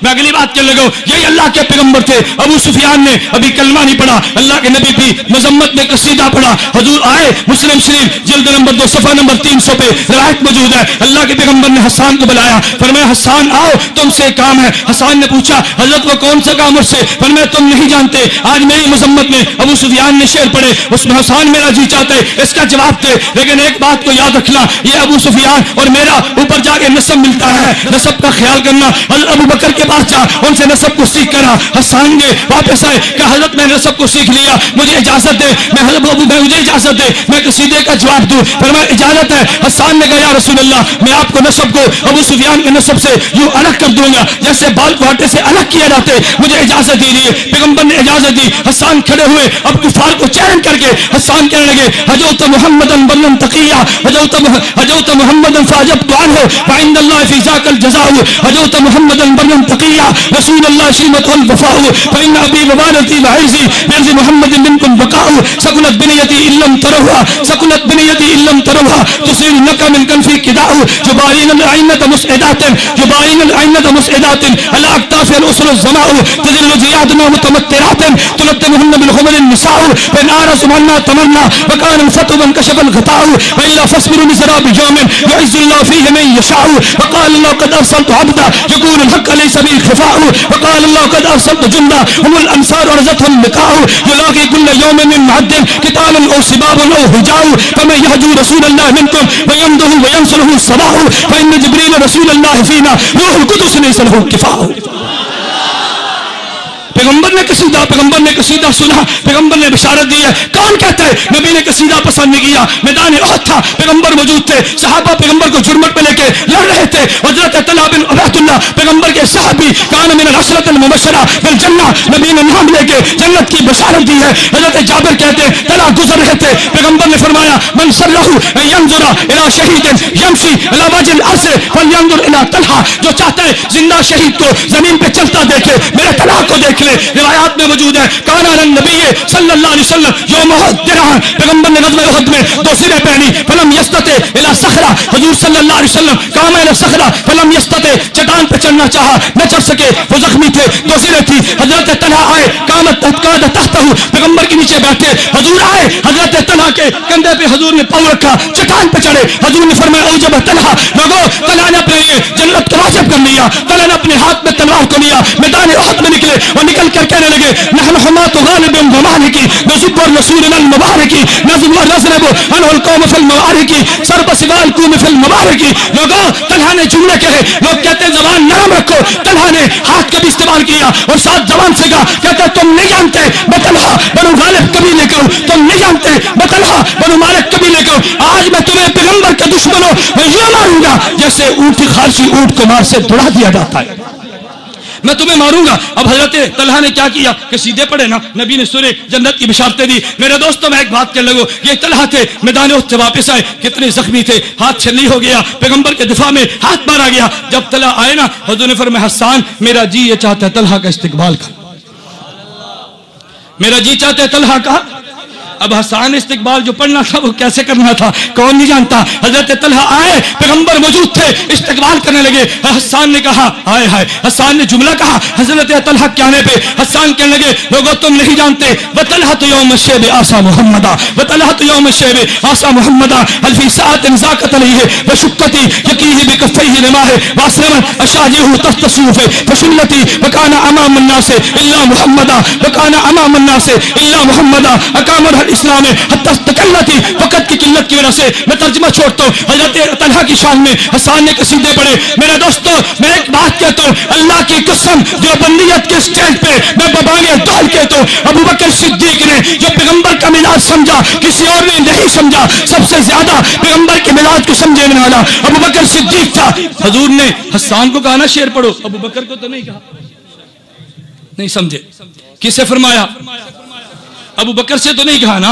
میں اگلی بات کرنے لگا. یہی اللہ کے پیغمبر تھے. ابو سفیان نے ابھی کلمہ نہیں پڑھا, اللہ کے نبی بھی مذمت میں قصیدہ پڑھا. حضور آئے, مسلم شریف جلد نمبر 2 صفحہ نمبر 300 پہ روایت موجود ہے. اللہ کے پیغمبر نے حسان کو بلایا, فرمایا حسان آؤ تم سے کام ہے. حسان نے پوچھا حضرت وہ کون سا کام مجھ سے؟ فرمایا تم نہیں جانتے, آج میری مذمت میں ابو سفیان نے شعر پڑھے, اس میں حسان میرا جی چاہتا ہے اس کا جواب دے, لیکن ایک بات کو یاد رکھنا, یہ ابو سفیان اور میرا اوپر جا کے نسب ملتا ہے, نسب کا خیال کرنا. حضرت ابو بکر کے پاس جا, ان سے نسب کو سیکھ کرا. حسان نے واپس آئے کہ حضرت میں نسب کو سیکھ لیا, مجھے اجازت دے, میں حضرت ابو مجھے اجازت دے میں قصیدے کا جواب دوں. فرمایا اجازت ہے. حسان نے کہا یا رسول اللہ میں آپ کو نسب کو ابو سفیان کے نسب سے یوں الگ کر دوں گا جیسے بال کو آٹے سے الگ کیا جاتے, مجھے اجازت دیجیے. پیغمبر نے اجازت دی. حسان کھڑے ہوئے, اب کفار کو چیلنج کر کے حسان کہنے لگے حجوت محمدن برن تقیہ حجوت محمدن فاجبت عنہ فعند اللہ فی ذاک الجزاء حجوت محمدن برن تقیہ رسول اللہ شیمت الوفاء فإن ابی ووالدی وعرضی بعرض محمد منکم بقاء سکلت بنیتی علم تروها سکلت بنیتی علم تروها تصير لك من كنفي كداء جبارين العينة مسعدات جبارين العينة مسعدات على أكتاف الأسر الزماء تذل زيادنا متمترات تلتمهن بالخمر النساء فإن آرس منا تمنى وكان الفتو من كشف الغطاء وإلا فاصبروا لسراب يوم يعز الله فيه من يشاء وقال الله قد أرسلت عبدا يقول الحق ليس به خفاء وقال الله قد أرسلت جندا هم الأنصار ورزتهم لقاء يلاقي كل يوم من معد قتال أو سباب أو هجاء فمن يهجو رسول الله منكم ويمده وينصره الصباح فإن جبريل رسول الله فينا روح القدس ليس له كفاء. پیغمبر نے قصیدہ سنا, پیغمبر نے بشارت دی ہے. کون کہتا ہے نبی نے قصیدہ پسند نہیں کیا؟ میدان احد تھا, پیغمبر موجود تھے, صحابہ پیغمبر کو جرمٹ پہ لے کے لڑ رہے تھے. حضرت طلحہ بن عبید اللہ پیغمبر کے صحابی کان من العشرۃ المبشرہ بالجنہ, نبی نے نام لے کے جنت کی بشارت دی ہے. حضرت جابر کہتے ہیں طلحہ گزر رہے تھے, پیغمبر نے فرمایا من سرہ ان ينظر الى شہید یمشی علی وجه الارض فلینظر الى طلحہ, جو چاہتا ہے زندہ شہید کو زمین پہ چلتا دیکھے میرے طلحہ کو دیکھ لے. روایات میں موجود ہے کان علی النبی صلی اللہ علیہ وسلم یوم احد درعا, پیغمبر نے غزوہ احد میں 2 سریں پہنی. فلم یستطع الی صخرہ, حضور صلی اللہ علیہ وسلم قام الی صخرہ فلم یستطع, چٹان پہ چڑھنا چاہا نہ چڑھ سکے, وہ زخمی تھے, 2 سریں تھی. حضرت طلحہ آئے قامت تحقاد تحتہ, پیغمبر کے نیچے بیٹھے. حضور آئے, حضرت طلحہ کے کندھے پہ حضور نے پاؤں رکھا, چٹان پہ چڑھے. حضور نے فرمایا اوجب طلحہ, لوگوں طلحہ نے اپنے لیے جنت کا واجب کر لیا. طلحہ نے اپنے ہاتھ میں تلوار کو لیا, میدان احد میں نکلے, اور نکل کر کہنے لگے نحن حماة غالب ومالک نزب الرسول المبارک نزب ونضرب عنه القوم في المعارك سرب سوال القوم في المبارك. لوگوں طلحہ نے جملے کہے, لوگ کہتے ہیں زبان نرم رکھو, طلحہ نے ہاتھ کا بھی استعمال کیا اور ساتھ زبان سے کہا, کہتے تم نہیں جانتے میں طلحہ بنو غالب قبیلے کا ہوں, تم نہیں جانتے میں طلحہ بنو مالک قبیلے کا ہوں. آج میں تمہیں پیغمبر کے دشمنوں میں یہ ماروں گا جیسے اونٹ خارشی اونٹ کو مار سے دوڑا دیا جاتا ہے, میں تمہیں ماروں گا. اب حضرت طلحہ نے کیا کیا؟ قصیدے پڑھے نا, نبی نے سنے, جنت کی بشارتیں دی. میرے دوستوں میں ایک بات کہنے لگو, یہ طلحہ تھے میدان احد سے واپس آئے, کتنے زخمی تھے, ہاتھ چھلی ہو گیا, پیغمبر کے دفاع میں ہاتھ مارا گیا. جب طلحہ آئے نا, حضور نے فرمایا حسان میرا جی یہ چاہتا ہے طلحہ کا استقبال کر, میرا جی چاہتا ہے طلحہ کا. اب حسان استقبال جو پڑھنا تھا وہ کیسے کرنا تھا کون نہیں جانتا. حضرت طلحہ آئے, پیغمبر موجود تھے, استقبال کرنے لگے. حسان نے کہا ہائے ہائے, حسان نے جملہ کہا حضرت طلحہ کے آنے پہ. حسان کہنے لگے لوگوں تم نہیں جانتے وطلحۃ یوم الشیب آسا محمدا, وطلحۃ یوم الشیب آسا محمدا هل فی ساعۃ ذاقت علیہ وشقتی یقیہ بکفیہ رماہ واسرما اشاجہ تحت الصوف فشلتی وکان امام الناس الا محمدا, وکان امام الناس الا محمدا اقام اسلام حتی تکلتی. وقت کی قلت کی وجہ سے میں ترجمہ چھوڑتا ہوں. حضرت طلحہ کی شان میں حسان نے قصیدے پڑھے. میرے دوستو میں ایک بات کہتا ہوں, اللہ کی قسم جو بندیت کے سٹیج پہ میں ببانے دول کہتا ہوں, ابو بکر صدیق نے جو پیغمبر کا مزاج سمجھا کسی اور نے نہیں سمجھا, سب سے زیادہ پیغمبر کے مزاج کو سمجھنے والا ابو بکر صدیق تھا. حضور نے حسان کو کہا نا شعر پڑھو, ابو بکر کو تو نہیں کہا, نہیں سمجھے. کسے فرمایا؟ ابو بکر سے تو نہیں کہا نا.